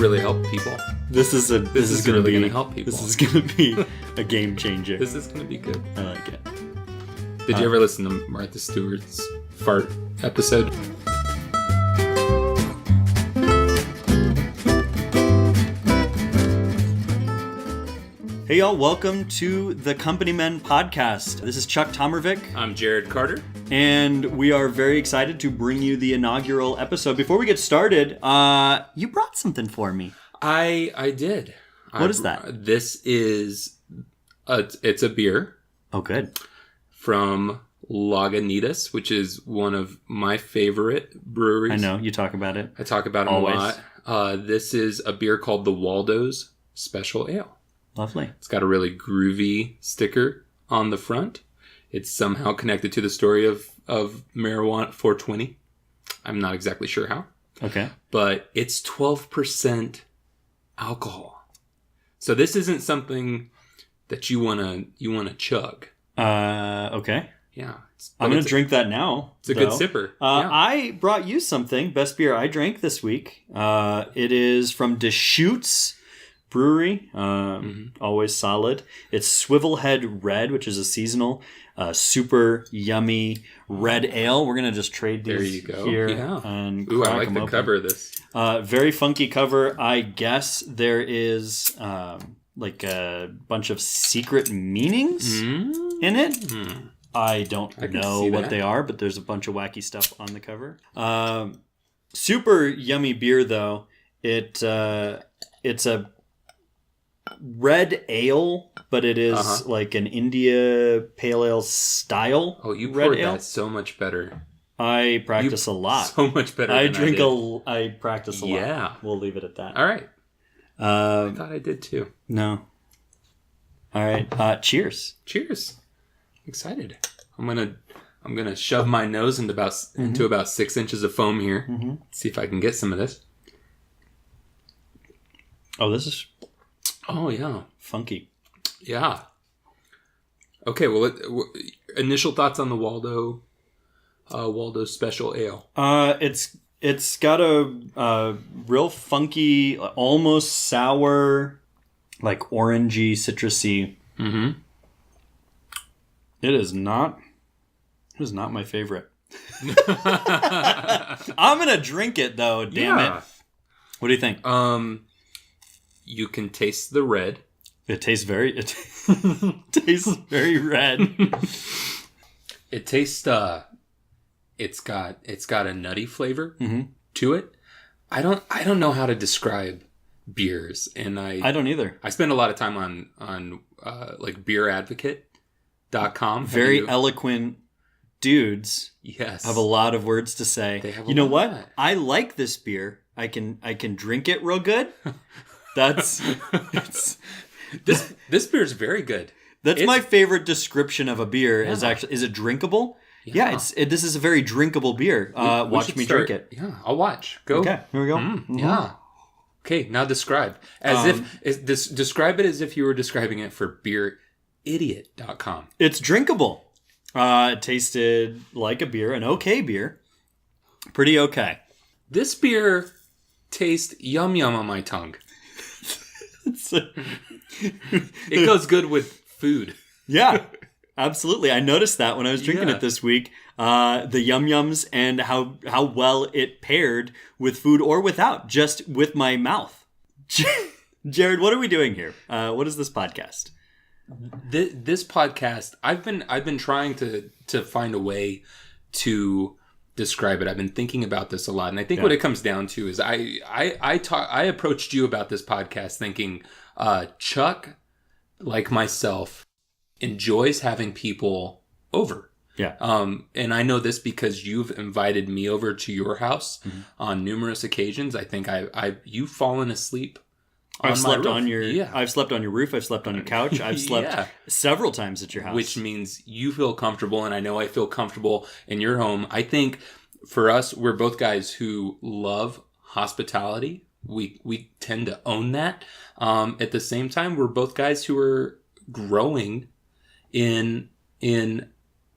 really help people. This is really going to help people. This is going to be a game changer. This is going to be good. I like it. Did you ever listen to Martha Stewart's fart episode? Hey y'all, welcome to the Company Men podcast. This is Chuck Tomervik. I'm Jared Carter. And we are very excited to bring you the inaugural episode. Before we get started, you brought something for me. I did. What is that? This is, it's a beer. Oh, good. From Lagunitas, which is one of my favorite breweries. I know, you talk about it. I talk about it always. A lot. This is a beer called the Waldo's Special Ale. Lovely. It's got a really groovy sticker on the front. It's somehow connected to the story of marijuana 420. I'm not exactly sure how. Okay. But it's 12% alcohol. So this isn't something that you wanna chug. Okay. Yeah. I'm going to drink that now. It's a good sipper. Yeah. I brought you something. Best beer I drank this week. It is from Deschutes Brewery. Always solid. It's Swivelhead Red, which is a seasonal, super yummy red ale. We're going to just trade these here. Yeah. And ooh, I like the cover of this. Very funky cover. I guess there is like a bunch of secret meanings in it. I don't know what they are, but there's a bunch of wacky stuff on the cover. Super yummy beer, though. It's a red ale, but it is like an India pale ale style. Oh, you red poured ale. that so much better. I practice a lot. So much better. I practice a lot. Yeah. We'll leave it at that. All right. I thought I did too. No. All right. Cheers. Cheers. Excited. I'm gonna shove my nose into about 6 inches of foam here. See if I can get some of this. Oh, this is funky. Yeah. Yeah. Okay. Well, initial thoughts on the Waldo Special Ale. It's got a real funky, almost sour, like orangey, citrusy. It is not my favorite. I'm gonna drink it though. Damn it! What do you think? You can taste the red. It tastes very red. It tastes. It's got a nutty flavor to it. I don't know how to describe beers, and I don't either. I spend a lot of time on like beeradvocate.com. Very eloquent dudes. Yes, have a lot of words to say. They have you know what? I like this beer. I can drink it real good. This beer is very good. It's my favorite description of a beer. Is it drinkable? Yeah, this is a very drinkable beer. Watch me drink it. Yeah, I'll watch. Go. Okay, here we go. Yeah. Okay, now describe. Describe it as if you were describing it for beeridiot.com. It's drinkable. It tasted like a beer, an okay beer. Pretty okay. This beer tastes yum yum on my tongue. It goes good with food. Yeah, absolutely. I noticed that when I was drinking it this week. The yum yums and how well it paired with food or without, just with my mouth. Jared, what are we doing here? What is this podcast? This podcast, I've been trying to find a way to describe it. I've been thinking about this a lot, and I think what it comes down to is I approached you about this podcast thinking Chuck, like myself, enjoys having people over. Yeah. And I know this because you've invited me over to your house on numerous occasions. I think you've fallen asleep. I've slept on your roof. I've slept on your couch. I've slept several times at your house. Which means you feel comfortable, and I know I feel comfortable in your home. I think for us, we're both guys who love hospitality. We tend to own that. At the same time, we're both guys who are growing in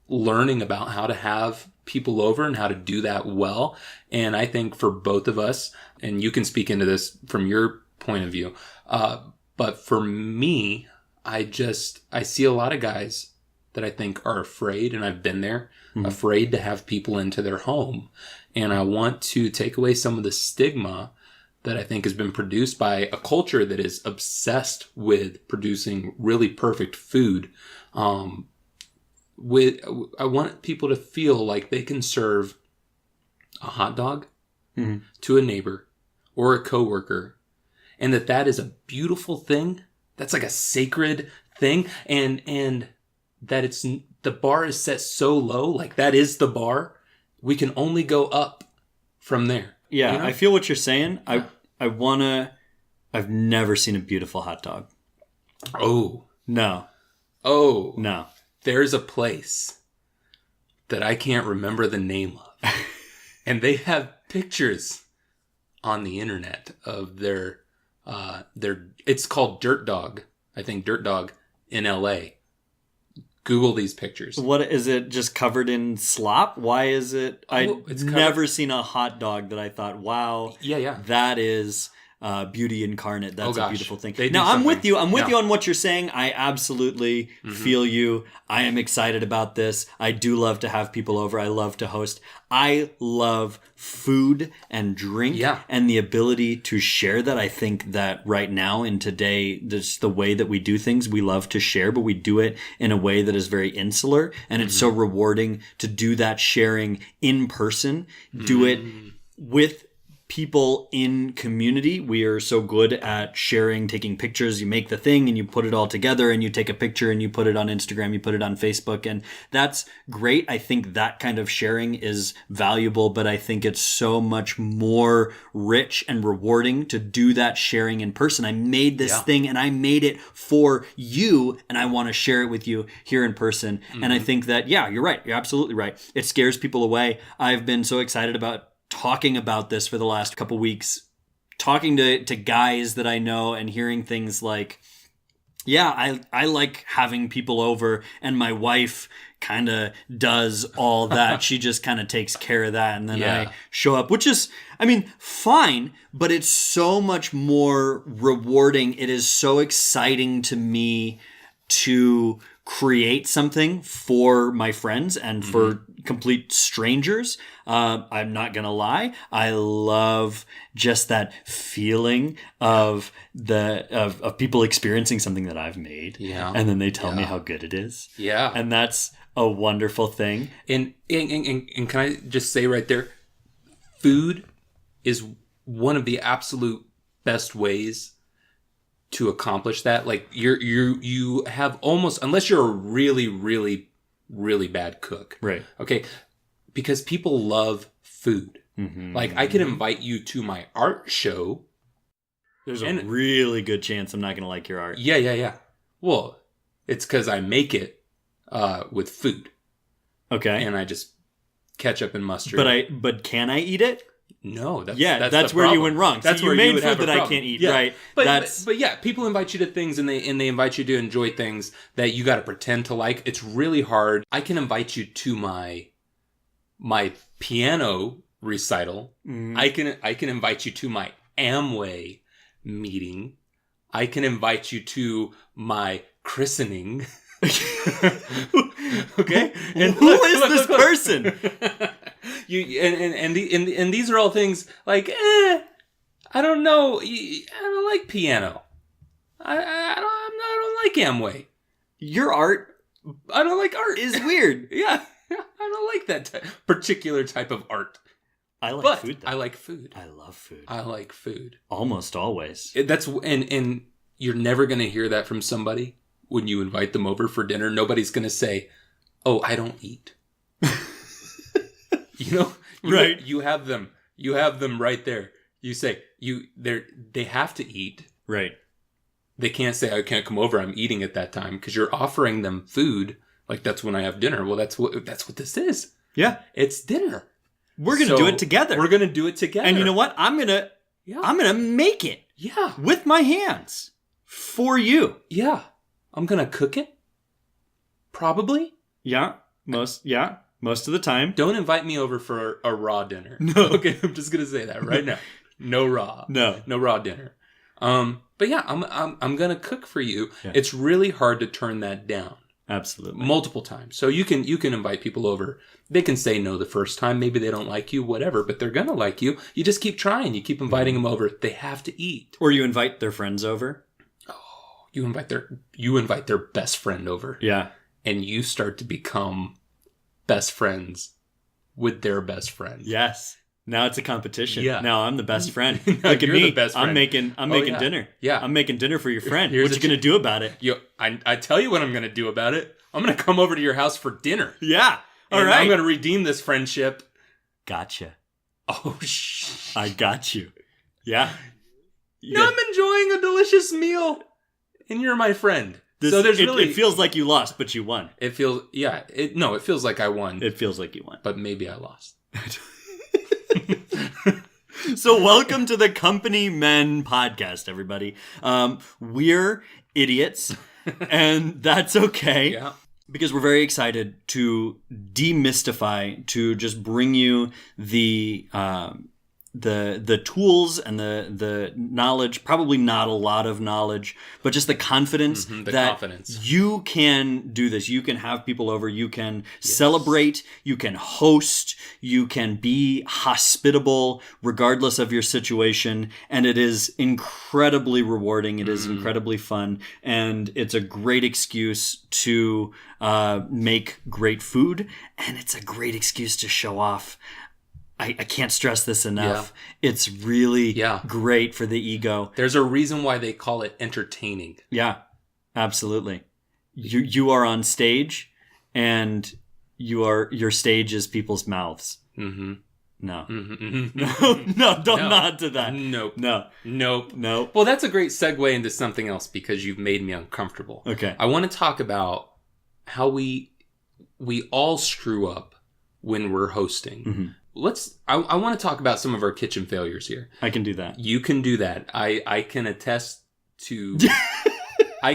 learning about how to have people over and how to do that well. And I think for both of us, and you can speak into this from your point of view, but for me, I see a lot of guys that I think are afraid, and I've been there, afraid to have people into their home. And I want to take away some of the stigma that I think has been produced by a culture that is obsessed with producing really perfect food. I want people to feel like they can serve a hot dog to a neighbor or a coworker, and that is a beautiful thing. That's like a sacred thing, and that the bar is set so low, like that is the bar. We can only go up from there. Yeah, you know? I feel what you're saying. I've never seen a beautiful hot dog. Oh. No. Oh. No. There's a place that I can't remember the name of. And they have pictures on the internet of their it's called Dirt Dog. I think Dirt Dog in LA. Google these pictures. What is it? Just covered in slop? Why is it? I've never seen a hot dog that I thought, wow, yeah, that is beauty incarnate. That's a beautiful thing. Now I'm with you. I'm with you on what you're saying. I absolutely feel you. I am excited about this. I do love to have people over. I love to host. I love food and drink and the ability to share that. I think that right now in today, just the way that we do things, we love to share, but we do it in a way that is very insular. And it's so rewarding to do that sharing in person, do it with people in community. We are so good at sharing, taking pictures. You make the thing and you put it all together and you take a picture and you put it on Instagram, you put it on Facebook, and that's great. I think that kind of sharing is valuable, but I think it's so much more rich and rewarding to do that sharing in person. I made this thing and I made it for you and I want to share it with you here in person. And I think that, you're right. You're absolutely right. It scares people away. I've been so excited about talking about this for the last couple weeks, talking to guys that I know and hearing things like, I like having people over and my wife kind of does all that. She just kind of takes care of that. And then I show up, which is, fine, but it's so much more rewarding. It is so exciting to me to create something for my friends and for complete strangers. I'm not gonna lie, I love just that feeling of people experiencing something that I've made, and then they tell me how good it is, and that's a wonderful thing. And can I just say right there, food is one of the absolute best ways to accomplish that. Like you have almost, unless you're a really, really, really bad cook. Right. Okay. Because people love food. Like I could invite you to my art show. There's a really good chance I'm not going to like your art. Yeah. Well, it's because I make it with food. Okay. And I just ketchup and mustard. But can I eat it? No, that's where you went wrong. That's so where you made you would food have that a I can't eat, yeah. right? But yeah, people invite you to things and they invite you to enjoy things that you got to pretend to like. It's really hard. I can invite you to my piano recital. I can invite you to my Amway meeting. I can invite you to my christening. Okay, and who is this person? And these are all things like I don't know. I don't like piano. I don't like Amway. Your art, I don't like art. Is weird. Yeah, I don't like that particular type of art. I like food. Though. I like food. I love food. I like food. Almost always. And you're never gonna hear that from somebody when you invite them over for dinner. Nobody's gonna say, "Oh, I don't eat." Right? You have them right there. You say they have to eat. Right. They can't say, "I can't come over. I'm eating at that time," because you're offering them food. Like that's when I have dinner. Well, that's what this is. Yeah, it's dinner. We're gonna do it together. We're gonna do it together. And you know what? I'm gonna make it. Yeah, with my hands for you. Yeah, I'm gonna cook it. Probably. Most most of the time. Don't invite me over for a raw dinner. No. Okay, I'm just gonna say that right now. No raw. No raw dinner. But yeah, I'm gonna cook for you. Yeah. It's really hard to turn that down. Absolutely. Multiple times. So you can invite people over. They can say no the first time. Maybe they don't like you, whatever, but they're gonna like you. You just keep trying. You keep inviting them over. They have to eat. Or you invite their friends over. Oh, you invite their best friend over. Yeah. And you start to become best friends with their best friend. Yes. Now it's a competition. Yeah. Now I'm the best friend. Now Look at you're me. the best friend. I'm making yeah. dinner. Yeah. I'm making dinner for your friend. Here's what you going to do about it? I tell you what I'm going to do about it. I'm going to come over to your house for dinner. Yeah. All and right. I'm going to redeem this friendship. Gotcha. Oh, I got you. Yeah. Now I'm enjoying a delicious meal. And you're my friend. So there's really... It feels like you lost, but you won. It feels... Yeah. It feels like I won. It feels like you won. But maybe I lost. So welcome to the Company Men podcast, everybody. We're idiots, and that's okay. Yeah. Because we're very excited to demystify, to just bring you the tools and the knowledge, probably not a lot of knowledge, but just the confidence you can do this. You can have people over, you can celebrate, you can host, you can be hospitable regardless of your situation. And it is incredibly rewarding. It is incredibly fun. And it's a great excuse to make great food. And it's a great excuse to show off. I can't stress this enough. Yeah. It's really great for the ego. There's a reason why they call it entertaining. Yeah, absolutely. You are on stage, and your stage is people's mouths. Mm-hmm. No. Mm-hmm. No, don't nod to that. Nope. No. Well, that's a great segue into something else because you've made me uncomfortable. Okay. I want to talk about how we all screw up when we're hosting. Mm-hmm. I want to talk about some of our kitchen failures here. I can do that. You can do that. I can attest to that. I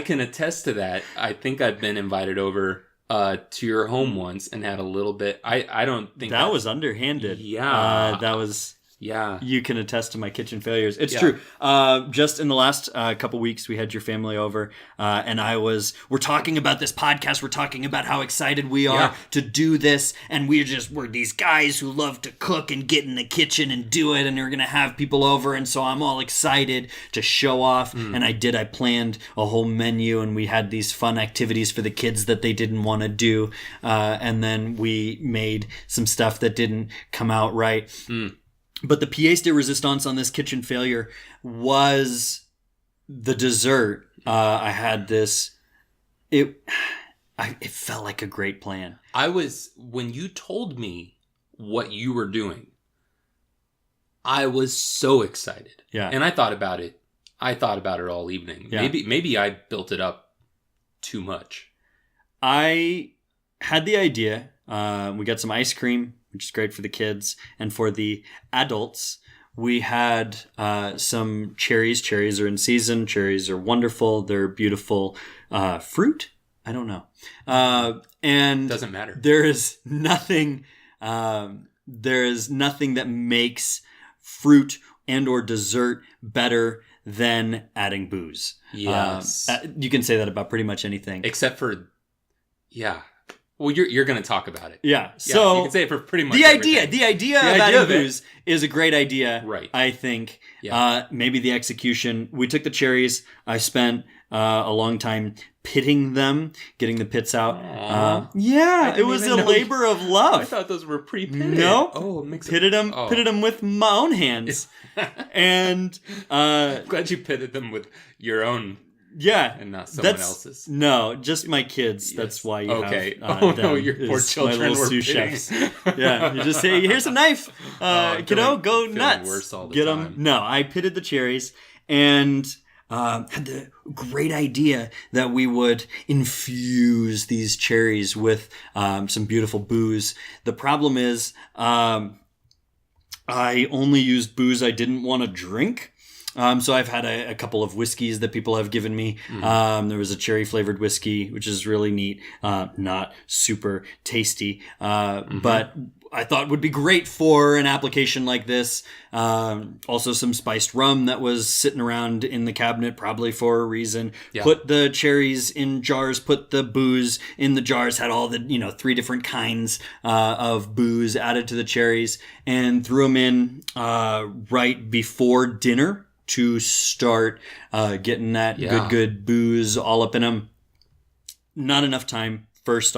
think I've been invited over to your home once and had a little bit. I don't think that was underhanded. Yeah. That was. Yeah. You can attest to my kitchen failures. It's true. Just in the last couple weeks, we had your family over, and we're talking about this podcast. We're talking about how excited we are to do this, and we're these guys who love to cook and get in the kitchen and do it, and we're going to have people over, and so I'm all excited to show off, and I planned a whole menu, and we had these fun activities for the kids that they didn't want to do, and then we made some stuff that didn't come out right. But the pièce de résistance on this kitchen failure was the dessert. I had this. It felt like a great plan. When you told me what you were doing, I was so excited. Yeah. And I thought about it. All evening. Yeah. Maybe I built it up too much. I had the idea. We got some ice cream, which is great for the kids. And for the adults, we had some cherries. Cherries are in season. Cherries are wonderful. They're beautiful fruit. I don't know. And doesn't matter. There is nothing that makes fruit and or dessert better than adding booze. Yes. You can say that about pretty much anything. Except for, well, you're going to talk about it. Yeah. So you can say it for pretty much the everything. idea of adding booze is a great idea. Right. I think. Yeah. Maybe the execution. We took the cherries. I spent a long time pitting them, getting the pits out. It was a labor of love. I thought those were pre-pitted. No. Oh, pitted them with my own hands. And glad you pitted them with your own. Yeah, and not someone else's. No, just my kids. Yes. That's why you have. No, your poor children were sous chefs. Yeah, you just say, "Here's a knife, kiddo, go nuts." Worse all the Get time. them. No, I pitted the cherries and had the great idea that we would infuse these cherries with some beautiful booze. The problem is, I only used booze I didn't want to drink. So I've had a couple of whiskeys that people have given me. There was a cherry flavored whiskey, which is really neat. Not super tasty, but I thought would be great for an application like this. Also some spiced rum that was sitting around in the cabinet, probably for a reason. Yeah. Put the cherries in jars, put the booze in the jars, had all the, 3 different kinds of booze added to the cherries, and threw them in right before dinner to start getting that good booze all up in them. Not enough time. First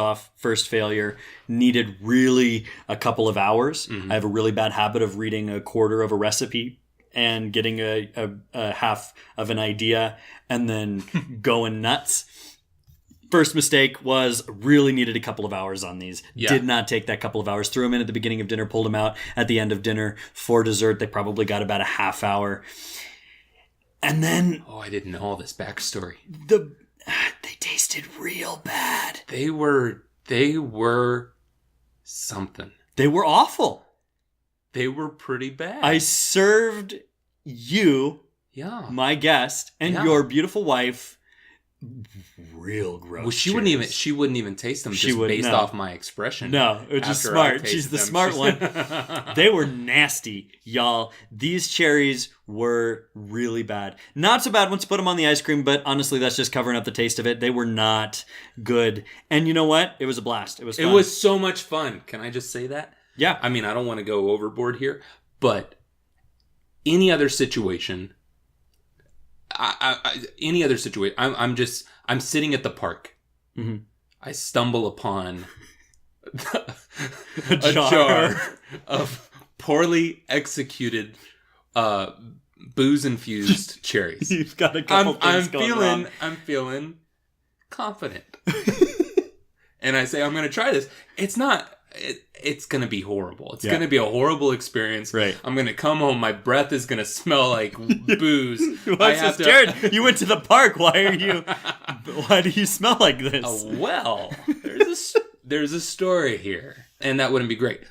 failure. Needed really a couple of hours. I have a really bad habit of reading a quarter of a recipe and getting a half of an idea and then going nuts. First mistake was really needed a couple of hours on these. Yeah. Did not take that couple of hours. Threw them in at the beginning of dinner, pulled them out at the end of dinner. For dessert, they probably got about a half hour. And then... Oh, I didn't know all this backstory. They tasted real bad. They were something. They were awful. They were pretty bad. I served you, my guest, and your beautiful wife real gross. Well, she wouldn't even taste them based off my expression. No, which is smart. She's the smart one. They were nasty, y'all. These cherries were really bad. Not so bad once you put them on the ice cream, but honestly, that's just covering up the taste of it. They were not good. And you know what? It was a blast. It was fun. It was so much fun. Can I just say that? Yeah. I mean, I don't want to go overboard here, but any other situation... any other situation, I'm sitting at the park. Mm-hmm. I stumble upon a jar of poorly executed booze infused cherries. You've got a couple things going wrong. I'm feeling confident, and I say I'm going to try this. It's not. It's going to be horrible. It's going to be a horrible experience. Right. I'm going to come home. My breath is going to smell like booze. Jared, you went to the park. Why do you smell like this? Well, there's a story here. And that wouldn't be great.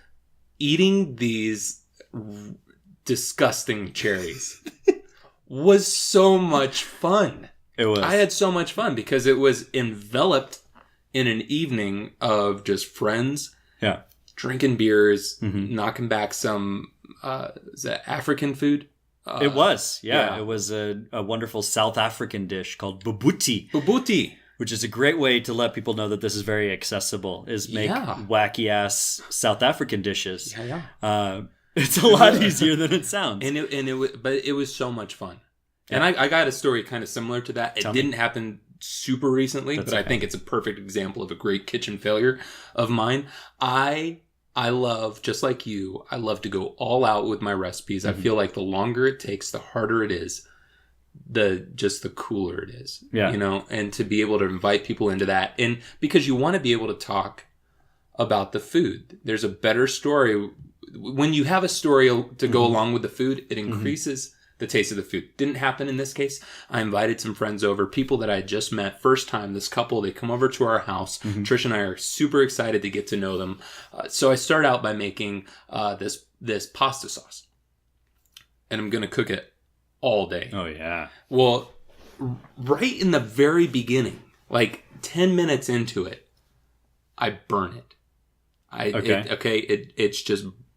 Eating these disgusting cherries was so much fun. It was. I had so much fun because it was enveloped in an evening of just friends. Yeah. Drinking beers, knocking back some, is that African food? It was, yeah. It was a wonderful South African dish called bubuti. Bubuti. Which is a great way to let people know that this is very accessible, is make wacky-ass South African dishes. Yeah. It's a lot easier than it sounds. But it was so much fun. Yeah. And I got a story kind of similar to that. It didn't happen super recently, but I think it's a perfect example of a great kitchen failure of mine. I love, just like you, I love to go all out with my recipes. I feel like the longer it takes, the harder it is, the cooler it is. Yeah. And to be able to invite people into that. And because you want to be able to talk about the food. There's a better story. When you have a story to go along with the food, it increases the taste of the food. Didn't happen in this case. I invited some friends over, people that I had just met, first time, this couple, they come over to our house. Trish and I are super excited to get to know them. So I start out by making this pasta sauce. And I'm going to cook it all day. Oh, yeah. Well, right in the very beginning, like 10 minutes into it, I burn it.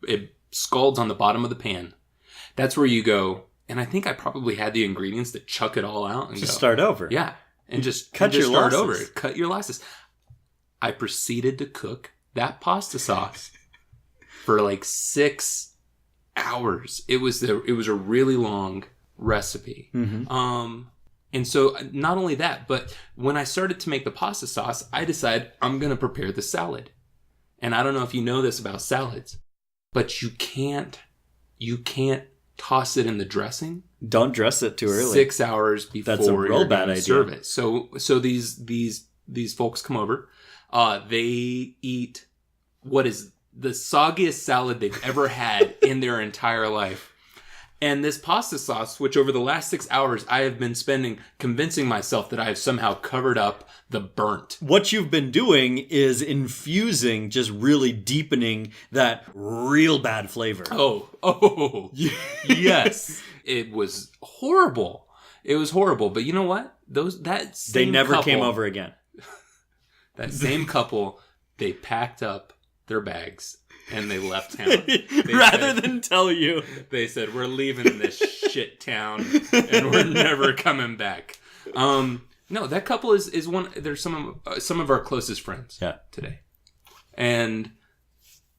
It scalds on the bottom of the pan. That's where you go. And I think I probably had the ingredients to chuck it all out and start over. Yeah. And just start over. Cut your losses. I proceeded to cook that pasta sauce for like 6 hours. It was a really long recipe. And so not only that, but when I started to make the pasta sauce, I decided I'm going to prepare the salad. And I don't know if you know this about salads, but you can't toss it in the dressing. Don't dress it too early. 6 hours before That's a real you're bad going to idea. serve it. So these folks come over. They eat what is the soggiest salad they've ever had in their entire life. And this pasta sauce, which over the last 6 hours I have been spending convincing myself that I have somehow covered up the burnt. What you've been doing is infusing, just really deepening that real bad flavor. Oh, yes. It was horrible. It was horrible. But you know what? They never came over again. That same couple, they packed up their bags and they left town. Rather than tell you. They said, we're leaving this shit town and we're never coming back. No, that couple is one. They're some of our closest friends today. And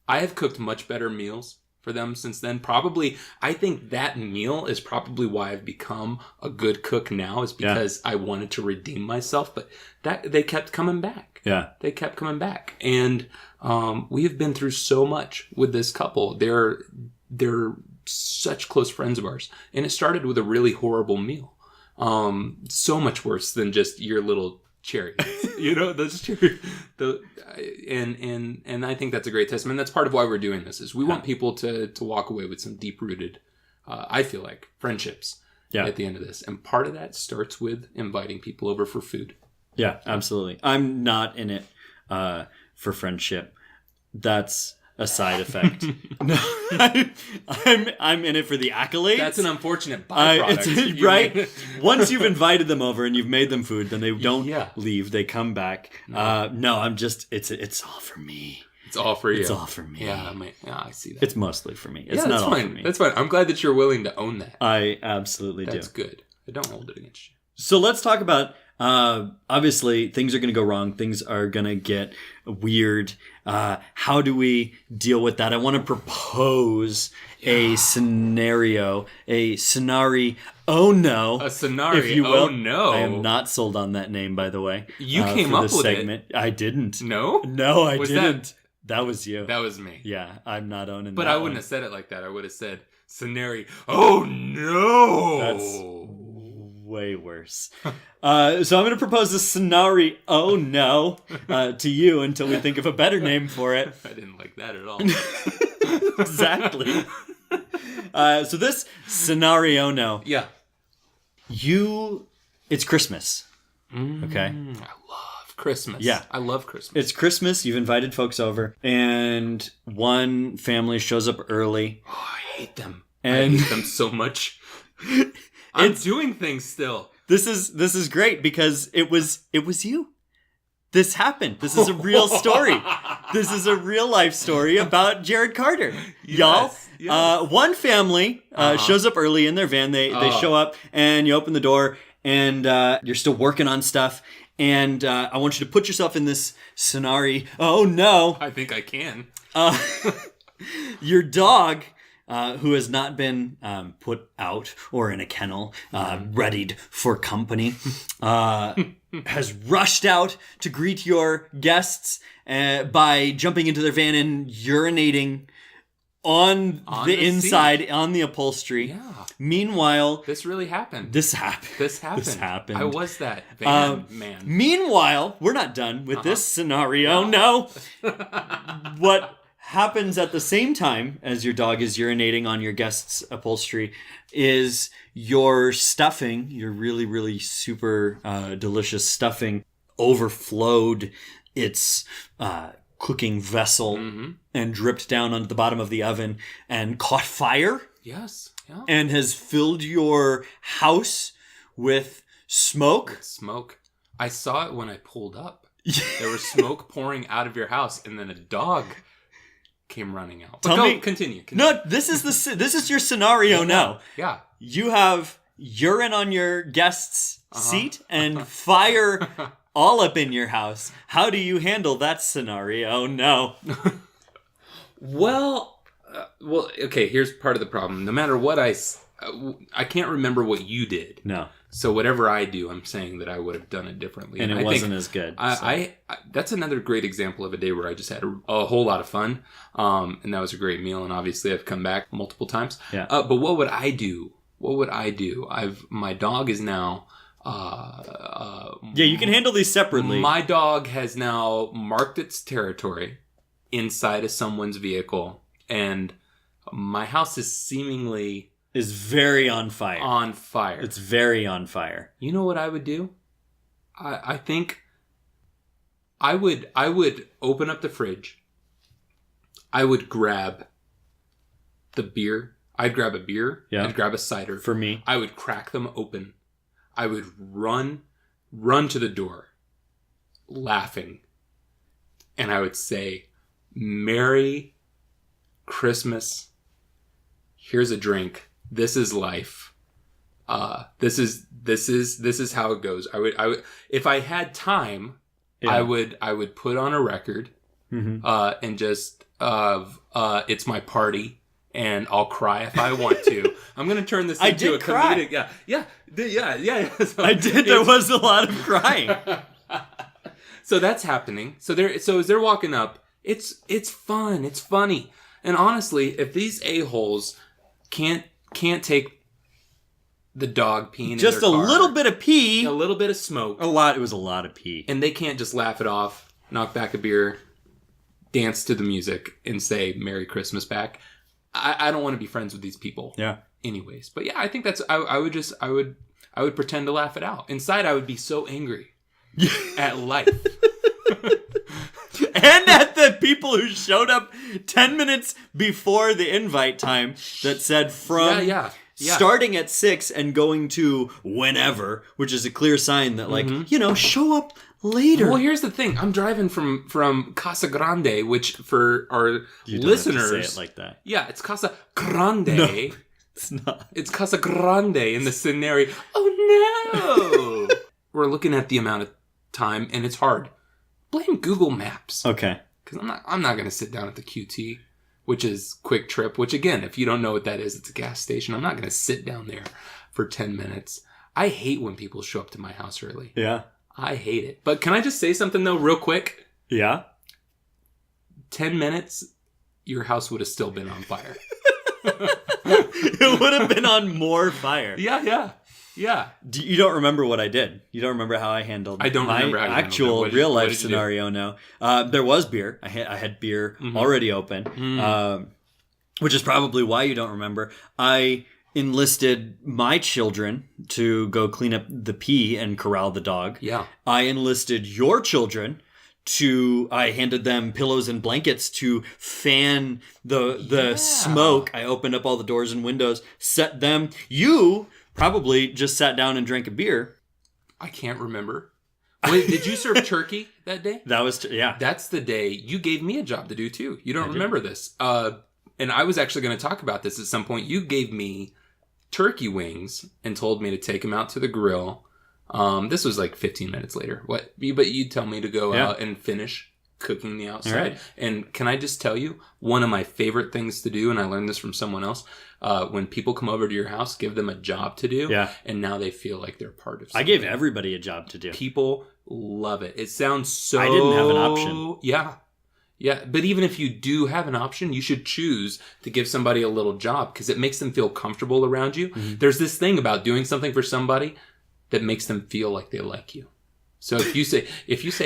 I have cooked much better meals for them since then. Probably, I think that meal is probably why I've become a good cook now, is because I wanted to redeem myself. But they kept coming back. Yeah. They kept coming back. And we have been through so much with this couple. They're such close friends of ours. And it started with a really horrible meal. So much worse than just your little cherry. Those cherry. And I think that's a great testament. That's part of why we're doing this, is we want people to walk away with some deep-rooted, I feel like, friendships at the end of this. And part of that starts with inviting people over for food. Yeah, absolutely. I'm not in it for friendship. That's a side effect. No, I'm in it for the accolades. That's an unfortunate byproduct, right? Once you've invited them over and you've made them food, then they don't leave. They come back. No, I'm just. It's all for me. It's all for you. It's all for me. Yeah, I see that. It's mostly for me. It's not all for me. That's fine. I'm glad that you're willing to own that. I absolutely do. That's good. I don't hold it against you. So let's talk about. Obviously, things are going to go wrong. Things are going to get weird. How do we deal with that? I want to propose a scenario. Oh no. A scenario. If you will. Oh no. I am not sold on that name, by the way. You came up with segment. It. I didn't. No? No, I didn't. That was you. That was me. Yeah, I'm not owning but that. But I wouldn't have said it like that. I would have said scenario. Oh no. That's way worse. So I'm going to propose a scenario. Oh no, to you until we think of a better name for it. I didn't like that at all. Exactly. So this scenario, no. Yeah. It's Christmas. Okay. I love Christmas. Yeah. I love Christmas. It's Christmas. You've invited folks over, and one family shows up early. Oh, I hate them. And I hate them so much. I'm doing things still. This is great because it was you. This happened. This is a real story. This is a real life story about Jared Carter. Yes, y'all. Yes. One family shows up early in their van. They show up and you open the door and you're still working on stuff. And I want you to put yourself in this scenario. Oh no. I think I can. Your dog, who has not been put out or in a kennel, readied for company, has rushed out to greet your guests by jumping into their van and urinating on the inside, seat. On the upholstery. Yeah. Meanwhile... This really happened. This happened. I was that van man. Meanwhile, we're not done with this scenario. No. What happens at the same time as your dog is urinating on your guest's upholstery is your stuffing, your really, really super delicious stuffing, overflowed its cooking vessel and dripped down onto the bottom of the oven and caught fire. Yes. Yeah. And has filled your house with smoke. I saw it when I pulled up. There was smoke pouring out of your house, and then a dog came running out. Continue. No, this is your scenario now. Yeah. You have urine on your guest's seat and fire all up in your house. How do you handle that scenario? No. Well, okay, here's part of the problem. No matter what I can't remember what you did. No. So whatever I do, I'm saying that I would have done it differently. And it wasn't as good. I that's another great example of a day where I just had a whole lot of fun. And that was a great meal. And obviously I've come back multiple times. Yeah. But what would I do? My dog is now... yeah, you can handle these separately. My dog has now marked its territory inside of someone's vehicle. And my house is seemingly... is very on fire. On fire. It's very on fire. You know what I would do? I think I would open up the fridge. I would grab the beer. I'd grab a beer. Yeah. I'd grab a cider. For me. I would crack them open. I would run to the door, laughing. And I would say, Merry Christmas. Here's a drink. This is life. This is how it goes. I would if I had time, yeah. I would put on a record, and just it's my party, and I'll cry if I want to. I'm gonna turn this into a comedic. Yeah. So I did. There was a lot of crying. So that's happening. So as they're walking up, it's fun. It's funny. And honestly, if these a-holes can't take the dog peeing just in their car, a little bit of pee, a little bit of smoke, it was a lot of pee, and they can't just laugh it off, knock back a beer, dance to the music, and say Merry Christmas back, I don't want to be friends with these people. Yeah. Anyways, but yeah, I think that's I would pretend to laugh it out. Inside, I would be so angry at life. And at the people who showed up 10 minutes before the invite time that said from starting at 6 and going to whenever, which is a clear sign that show up later. Well, here's the thing. I'm driving from Casa Grande, which for our listeners... Have to say it like that. Yeah, it's Casa Grande. No, it's not. It's Casa Grande in the scenario. Oh, no! We're looking at the amount of time, and it's hard. Blame Google Maps. Okay. Because I'm not going to sit down at the QT, which is Quick Trip, which again, if you don't know what that is, it's a gas station. I'm not going to sit down there for 10 minutes. I hate when people show up to my house early. Yeah. I hate it. But can I just say something though, real quick? Yeah. 10 minutes, your house would have still been on fire. It would have been on more fire. Yeah. You don't remember what I did. You don't remember how I handled my actual real life scenario. No, there was beer. I had beer already open, which is probably why you don't remember. I enlisted my children to go clean up the pee and corral the dog. Yeah. I enlisted your children I handed them pillows and blankets to fan the smoke. I opened up all the doors and windows, set them. You probably just sat down and drank a beer. I can't remember. Wait, did you serve turkey that day? That was, That's the day you gave me a job to do too. You don't remember this. And I was actually going to talk about this at some point. You gave me turkey wings and told me to take them out to the grill. This was like 15 minutes later. But you tell me to go out and finish cooking the outside. Right. And can I just tell you, one of my favorite things to do, and I learned this from someone else, when people come over to your house, give them a job to do. Yeah. And now they feel like they're part of something. I gave everybody a job to do. People love it. It sounds so... I didn't have an option. Yeah, but even if you do have an option, you should choose to give somebody a little job because it makes them feel comfortable around you. Mm-hmm. There's this thing about doing something for somebody that makes them feel like they like you. So if you say,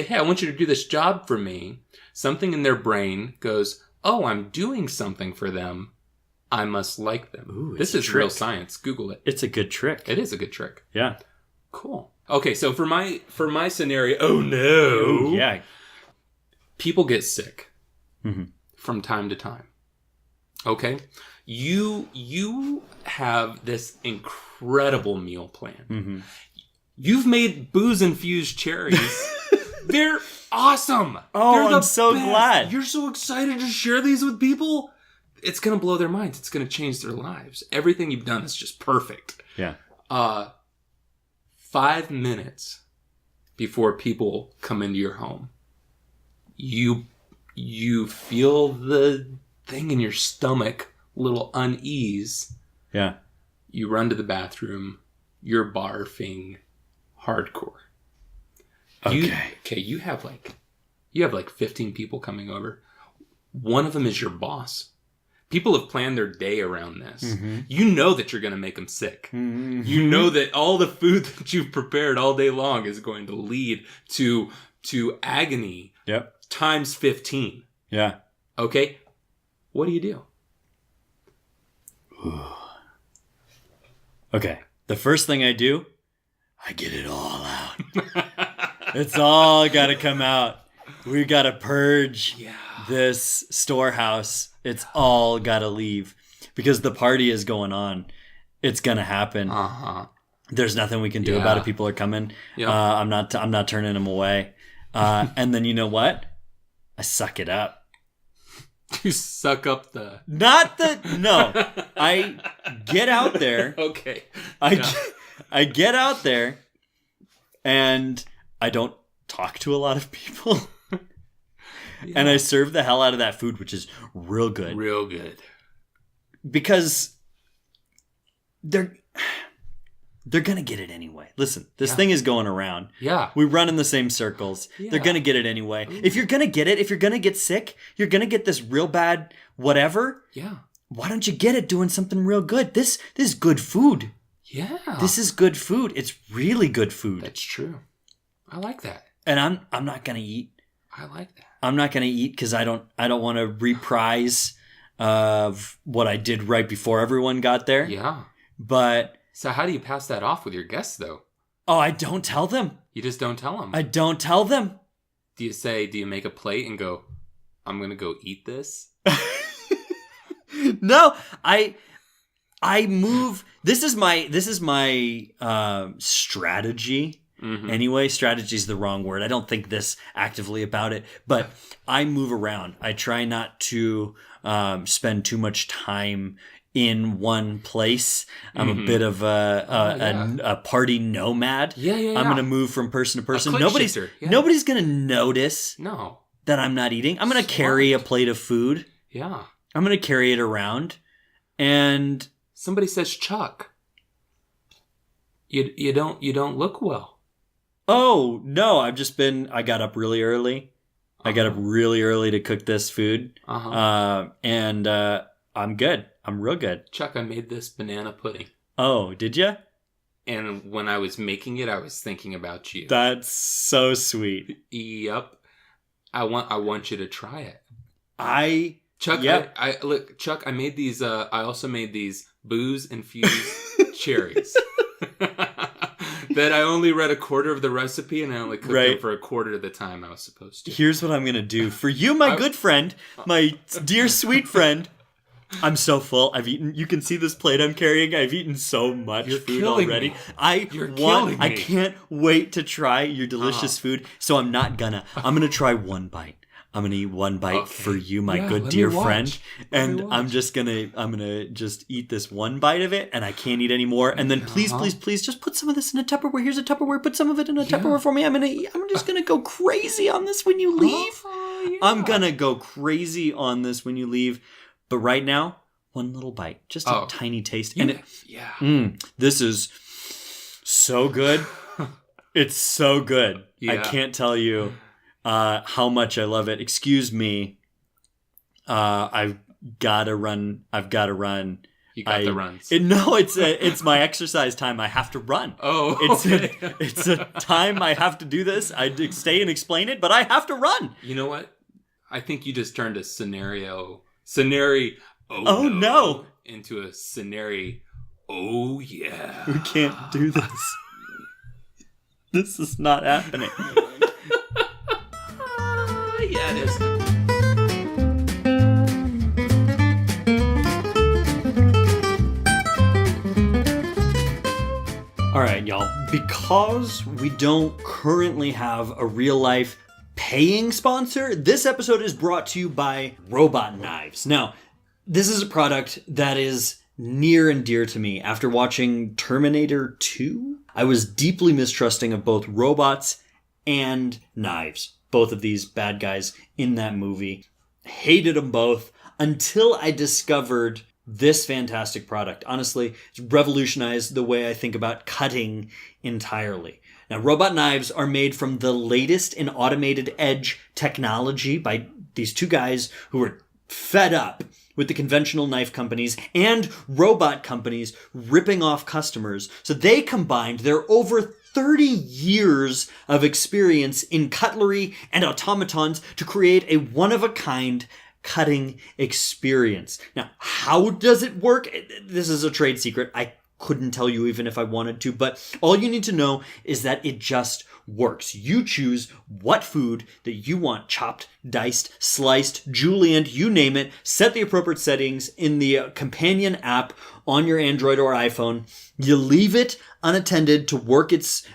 hey, I want you to do this job for me, something in their brain goes, oh, I'm doing something for them. I must like them. Ooh, this is real science. Google it. It's a good trick. It is a good trick. Yeah. Cool. Okay, so for my scenario, oh no. Yeah. People get sick from time to time. Okay? You have this incredible meal plan. Mm-hmm. You've made booze-infused cherries. They're awesome. Oh, I'm so glad. You're so excited to share these with people. It's going to blow their minds. It's going to change their lives. Everything you've done is just perfect. Yeah. 5 minutes before people come into your home, you feel the thing in your stomach, little unease. Yeah. You run to the bathroom. You're barfing hardcore. You have like 15 people coming over. One of them is your boss. People have planned their day around this. Mm-hmm. You know that you're going to make them sick. Mm-hmm. You know that all the food that you've prepared all day long is going to lead to agony. Yep. Times 15. Yeah. Okay? What do you do? Okay. The first thing I do, I get it all out. It's all got to come out. We got to purge this storehouse. It's all got to leave because the party is going on. It's going to happen. There's nothing we can do about it. People are coming. Yep. I'm not turning them away. And then you know what? I suck it up. You suck up the... No. I get out there. Okay. I get out there and I don't talk to a lot of people. And I serve the hell out of that food, which is real good. Real good. Because they're going to get it anyway. Listen, this thing is going around. Yeah. We run in the same circles. Yeah. They're going to get it anyway. Ooh. If you're going to get it, if you're going to get sick, you're going to get this real bad whatever. Yeah. Why don't you get it doing something real good? This is good food. Yeah. This is good food. It's really good food. That's true. I like that. And I'm not going to eat. I like that. I'm not going to eat because I don't want to reprise of what I did right before everyone got there. Yeah. But... So how do you pass that off with your guests, though? Oh, I don't tell them. You just don't tell them? I don't tell them. Do you make a plate and go, I'm going to go eat this? No, I move. This is my strategy. Mm-hmm. Anyway, strategy is the wrong word. I don't think this actively about it, but I move around. I try not to spend too much time in one place. I'm a bit of a party nomad. Yeah. I'm going to move from person to person. Nobody's going to notice that I'm not eating. I'm going to carry a plate of food. Yeah. I'm going to carry it around. And somebody says, Chuck, you don't look well. Oh, no, I got up really early. I got up really early to cook this food. And I'm good. I'm real good. Chuck, I made this banana pudding. Oh, did you? And when I was making it, I was thinking about you. That's so sweet. Yep. I want you to try it. Chuck, look, Chuck, I made these, I also made these booze-infused cherries. That I only read a quarter of the recipe and I only cooked them for a quarter of the time I was supposed to. Here's what I'm going to do. For you, my good friend, my dear sweet friend, I'm so full. I've eaten. You can see this plate I'm carrying. I've eaten so much food already. I can't wait to try your delicious food. So I'm gonna try one bite. I'm gonna eat one bite for you, my good dear friend. And I'm gonna just eat this one bite of it, and I can't eat any more. And then please, just put some of this in a Tupperware. Here's a Tupperware. Put some of it in a Tupperware for me. I'm just gonna go crazy on this when you leave. I'm gonna go crazy on this when you leave. But right now, one little bite, just a tiny taste, this is so good. It's so good. Yeah. I can't tell you how much I love it. Excuse me. I've got to run. You got the runs. It's my exercise time. I have to run. Oh, okay. It's a time I have to do this. I stay and explain it, but I have to run. You know what? I think you just turned a scenario. Oh no! Into a scenario. Oh yeah! We can't do this. This is not happening. Yeah, it is. All right, y'all. Because we don't currently have a real life paying sponsor, this episode is brought to you by Robot Knives. Now, this is a product that is near and dear to me. After watching Terminator 2, I was deeply mistrusting of both robots and knives. Both of these bad guys in that movie. Hated them both until I discovered this fantastic product. Honestly, it's revolutionized the way I think about cutting entirely. Now, robot knives are made from the latest in automated edge technology by these two guys who are fed up with the conventional knife companies and robot companies ripping off customers. So they combined their over 30 years of experience in cutlery and automatons to create a one-of-a-kind cutting experience. Now, how does it work? This is a trade secret. I couldn't tell you even if I wanted to, but all you need to know is that it just works. You choose what food that you want, chopped, diced, sliced, julienned, you name it. Set the appropriate settings in the companion app on your Android or iPhone. You leave it unattended to work its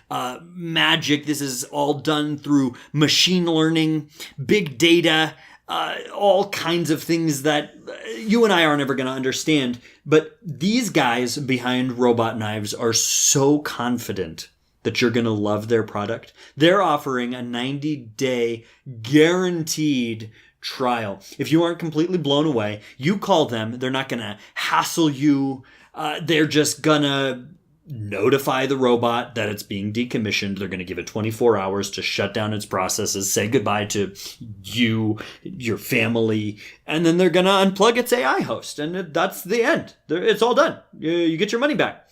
magic. This is all done through machine learning, big data, all kinds of things that you and I aren't ever going to understand. But these guys behind Robot Knives are so confident that you're going to love their product. They're offering a 90-day guaranteed trial. If you aren't completely blown away, you call them. They're not going to hassle you. They're just going to notify the robot that it's being decommissioned. They're going to give it 24 hours to shut down its processes, say goodbye to you, your family, and then they're going to unplug its AI host. And that's the end. It's all done. You get your money back.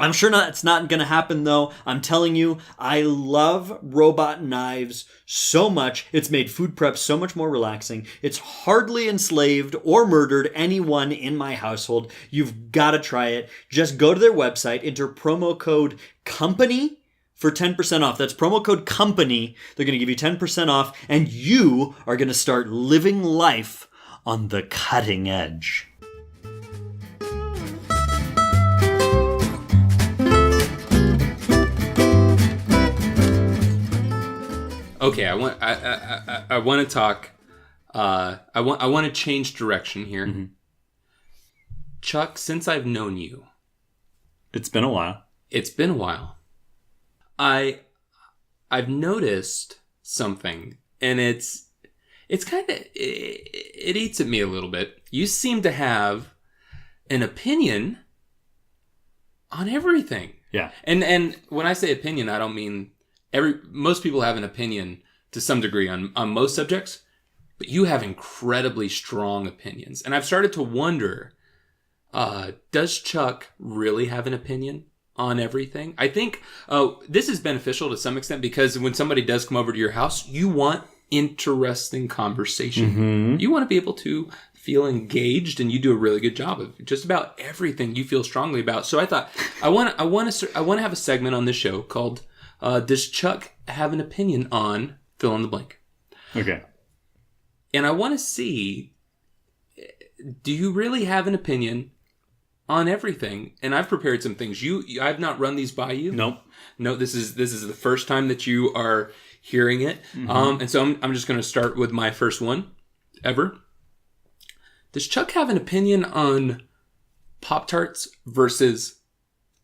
I'm sure it's not going to happen, though. I'm telling you, I love Robot Knives so much. It's made food prep so much more relaxing. It's hardly enslaved or murdered anyone in my household. You've got to try it. Just go to their website, enter promo code COMPANY for 10% off. That's promo code COMPANY. They're going to give you 10% off, and you are going to start living life on the cutting edge. Okay, I want to talk. I want to change direction here, Mm-hmm. Chuck. Since I've known you, It's been a while. I've noticed something, and it's kind of it eats at me a little bit. You seem to have an opinion on everything. Yeah. And when I say opinion, I don't mean most people have an opinion to some degree on most subjects, but you have incredibly strong opinions. And I've started to wonder, does Chuck really have an opinion on everything? I think this is beneficial to some extent because when somebody does come over to your house, you want interesting conversation. Mm-hmm. You want to be able to feel engaged, and you do a really good job of just about everything you feel strongly about. So I thought I want to have a segment on this show called Does Chuck Have an Opinion on fill in the blank? Okay. And I want to see, do you really have an opinion on everything? And I've prepared some things. I've not run these by you. Nope. No, this is the first time that you are hearing it. Mm-hmm. And so I'm just going to start with my first one ever. Does Chuck have an opinion on Pop-Tarts versus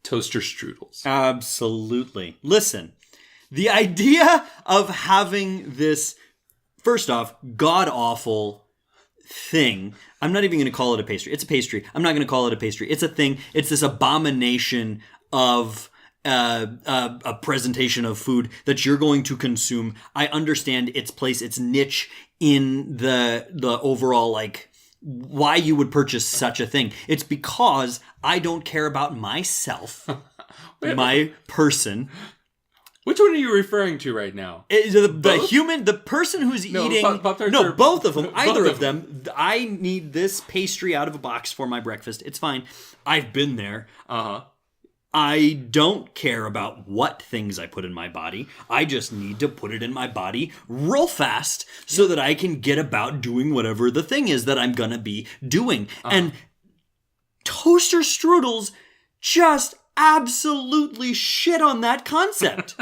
toaster strudels? Absolutely. Listen, the idea of having this, first off, god-awful thing. I'm not even going to call it a pastry. It's a pastry. I'm not going to call it a pastry. It's a thing. It's this abomination of a presentation of food that you're going to consume. I understand its place, its niche in the overall, like, why you would purchase such a thing. It's because I don't care about myself, my person. Which one are you referring to right now? The person who's eating. Pop-Tarts No, or- both of them. Either both of them. I need this pastry out of a box for my breakfast. It's fine. I've been there. I don't care about what things I put in my body. I just need to put it in my body real fast so that I can get about doing whatever the thing is that I'm going to be doing. And toaster strudels just absolutely shit on that concept.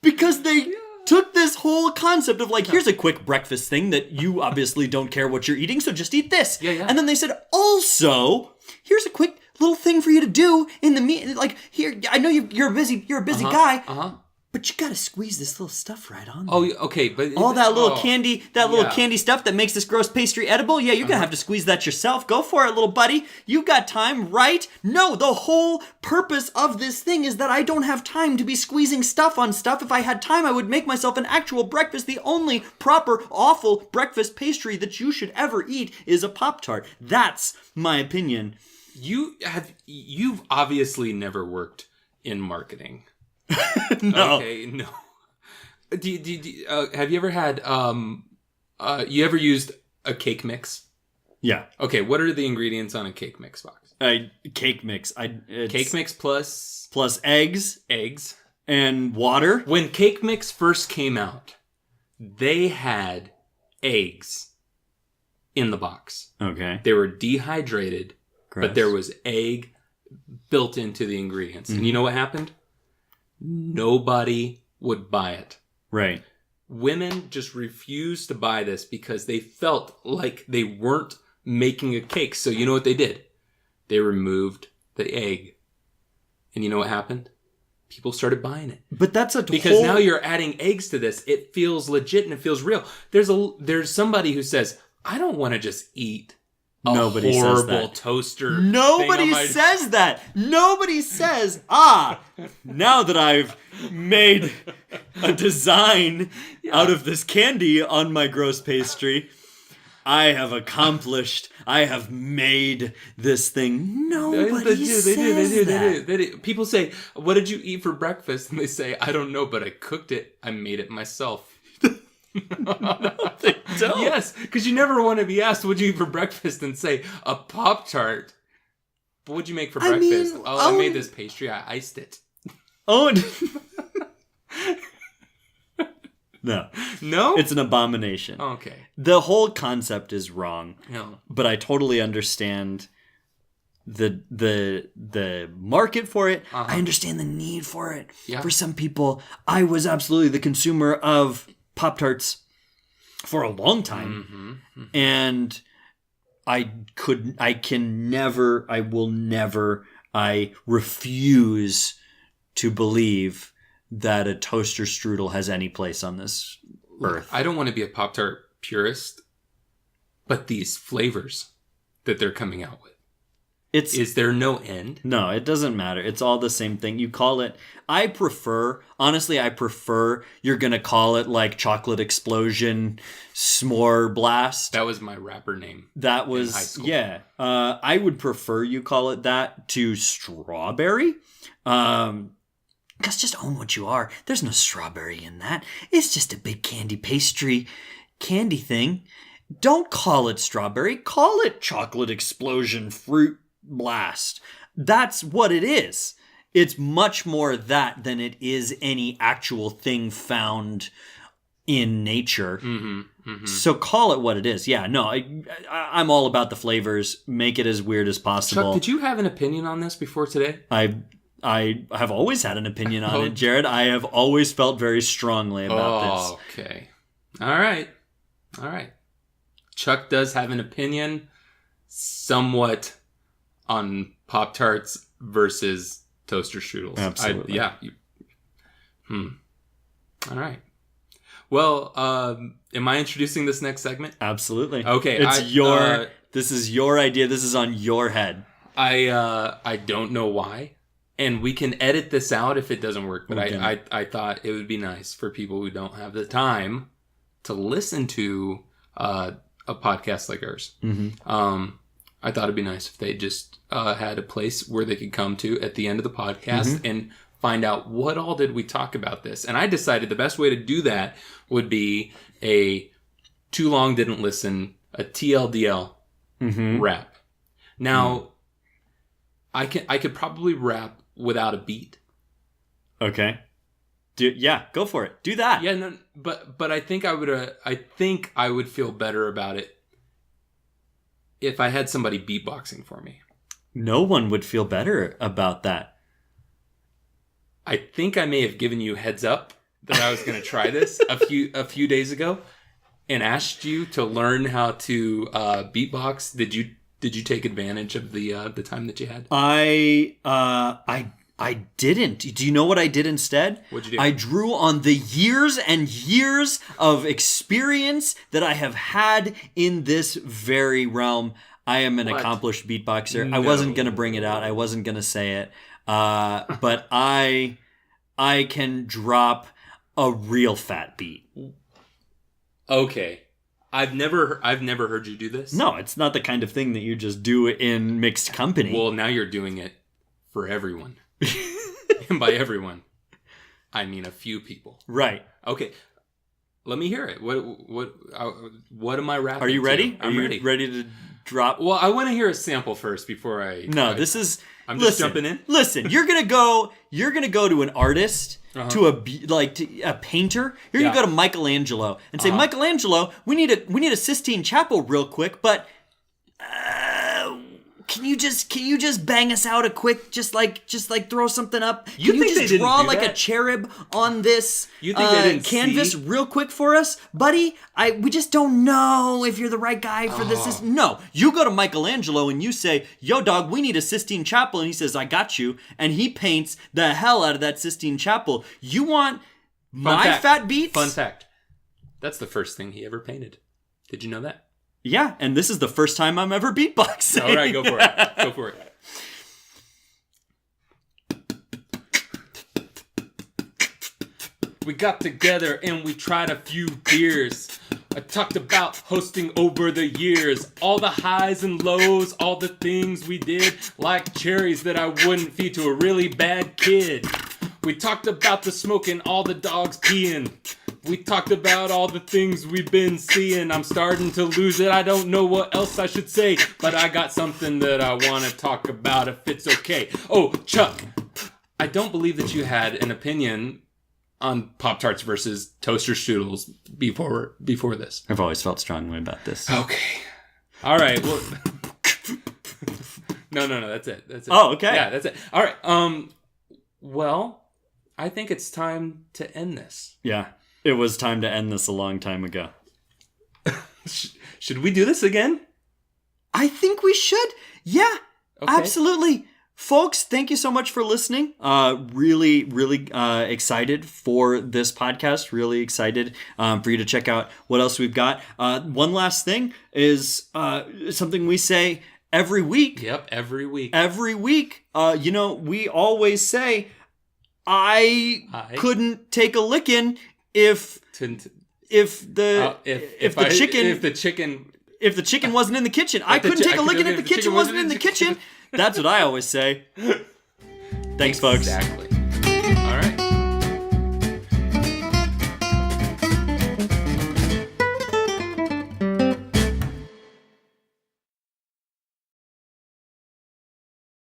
Because they took this whole concept of like, here's a quick breakfast thing that you obviously don't care what you're eating, so just eat this. Yeah. And then they said, also, here's a quick little thing for you to do in the meat. Like, here, I know you're a busy guy, but you gotta squeeze this little stuff right on there. Oh, okay, but all that little candy, little candy stuff that makes this gross pastry edible. Yeah, you're gonna have to squeeze that yourself. Go for it, little buddy. You got time, right? No, the whole purpose of this thing is that I don't have time to be squeezing stuff on stuff. If I had time, I would make myself an actual breakfast. The only proper, awful breakfast pastry that you should ever eat is a Pop-Tart. That's my opinion. You've obviously never worked in marketing. No. Okay, no. Have you ever had you ever used a cake mix? Yeah. Okay, what are the ingredients on a cake mix box? Cake mix. Cake mix plus eggs eggs. and water. When cake mix first came out, they had eggs in the box. Okay. They were dehydrated, Gross. but there was egg built into the ingredients. And you know what happened? Nobody would buy it. Right. Women just refused to buy this because they felt like they weren't making a cake. So you know what they did? They removed the egg. And you know what happened? People started buying it. But that's because now you're adding eggs to this. It feels legit and it feels real. There's somebody who says, I don't want to just eat a Nobody horrible says that. toaster. Nobody says that. Nobody says, now that I've made a design out of this candy on my gross pastry, I have made this thing. Nobody says that. They do. People say, what did you eat for breakfast? And they say, I don't know, but I cooked it. I made it myself. No, they don't. Yes, because you never want to be asked, what'd you eat for breakfast? And say, a Pop-Tart. But what'd you make for breakfast? I made this pastry. I iced it. Oh, no. No? It's an abomination. Okay. The whole concept is wrong. No. But I totally understand the market for it. Uh-huh. I understand the need for it. Yeah. For some people, I was absolutely the consumer of Pop-Tarts for a long time. Mm-hmm. And I refuse to believe that a toaster strudel has any place on this earth. I don't want to be a Pop-Tart purist, but these flavors that they're coming out with. Is there no end? No, it doesn't matter. It's all the same thing. You call it... I prefer you're going to call it like Chocolate Explosion S'more Blast. That was my rapper name. That was... in high school. Yeah. I would prefer you call it that to Strawberry. Because just own what you are. There's no strawberry in that. It's just a big candy pastry candy thing. Don't call it strawberry. Call it Chocolate Explosion Fruit Blast. That's what it is. It's much more that than it is any actual thing found in nature. Mm-hmm, mm-hmm. So call it what it is. Yeah, no, I'm all about the flavors. Make it as weird as possible. Chuck, did you have an opinion on this before today? I have always had an opinion on it, Jared. I have always felt very strongly about this. Okay. All right. Chuck does have an opinion somewhat on Pop-Tarts versus toaster strudels. Absolutely. All right. Well, am I introducing this next segment? Absolutely. Okay. This is your idea. This is on your head. I don't know why. And we can edit this out if it doesn't work. But I thought it would be nice for people who don't have the time to listen to a podcast like ours. Mm-hmm. I thought it'd be nice if they just had a place where they could come to at the end of the podcast and find out what all did we talk about this. And I decided the best way to do that would be a Too Long Didn't Listen, a TLDL rap. Now, I could probably rap without a beat. Okay. Go for it. Do that. Yeah, no, but I think I would feel better about it if I had somebody beatboxing for me. No one would feel better about that. I think I may have given you heads up that I was going to try this a few days ago and asked you to learn how to beatbox. Did you take advantage of the time that you had? I didn't. Do you know what I did instead? What'd you do? I drew on the years and years of experience that I have had in this very realm. I am an accomplished beatboxer. No. I wasn't going to bring it out. I wasn't going to say it. But I can drop a real fat beat. Okay. I've never heard you do this. No, it's not the kind of thing that you just do in mixed company. Well, now you're doing it for everyone. And by everyone, I mean a few people. Right. Okay. Let me hear it. What am I rapping? Are you ready? To? I'm ready. Ready to drop? Well, I want to hear a sample first before I. No, this is. I'm just jumping in. Listen, you're gonna go to an artist, to a painter. You're gonna go to Michelangelo and say, Michelangelo, we need a Sistine Chapel real quick, but can you just bang us out a quick, just like throw something up? Can you just draw like a cherub on this canvas real quick for us, buddy? We just don't know if you're the right guy for this. No, you go to Michelangelo and you say, yo dog, we need a Sistine Chapel, and he says, I got you, and he paints the hell out of that Sistine Chapel. You want fat beats? Fun fact. That's the first thing he ever painted. Did you know that? Yeah, and this is the first time I'm ever beatboxing. All right, go for it. Go for it. We got together and we tried a few beers. I talked about hosting over the years. All the highs and lows, all the things we did. Like cherries that I wouldn't feed to a really bad kid. We talked about the smoking, all the dogs peeing. We talked about all the things we've been seeing. I'm starting to lose it. I don't know what else I should say. But I got something that I want to talk about if it's okay. Oh, Chuck, I don't believe that you had an opinion on Pop-Tarts versus toaster strudels before this. I've always felt strongly about this. Okay. All right. Well, no. That's it. Oh, okay. Yeah, that's it. All right. Well, I think it's time to end this. Yeah. It was time to end this a long time ago. Should we do this again? I think we should. Yeah, okay. Absolutely. Folks, thank you so much for listening. Really excited for this podcast. Really excited for you to check out what else we've got. One last thing is something we say every week. Yep, every week. Every week. We always say, I couldn't take a licking if the chicken wasn't in the kitchen. I couldn't take a licking if the kitchen wasn't in the kitchen. That's what I always say. Thanks, folks. Exactly.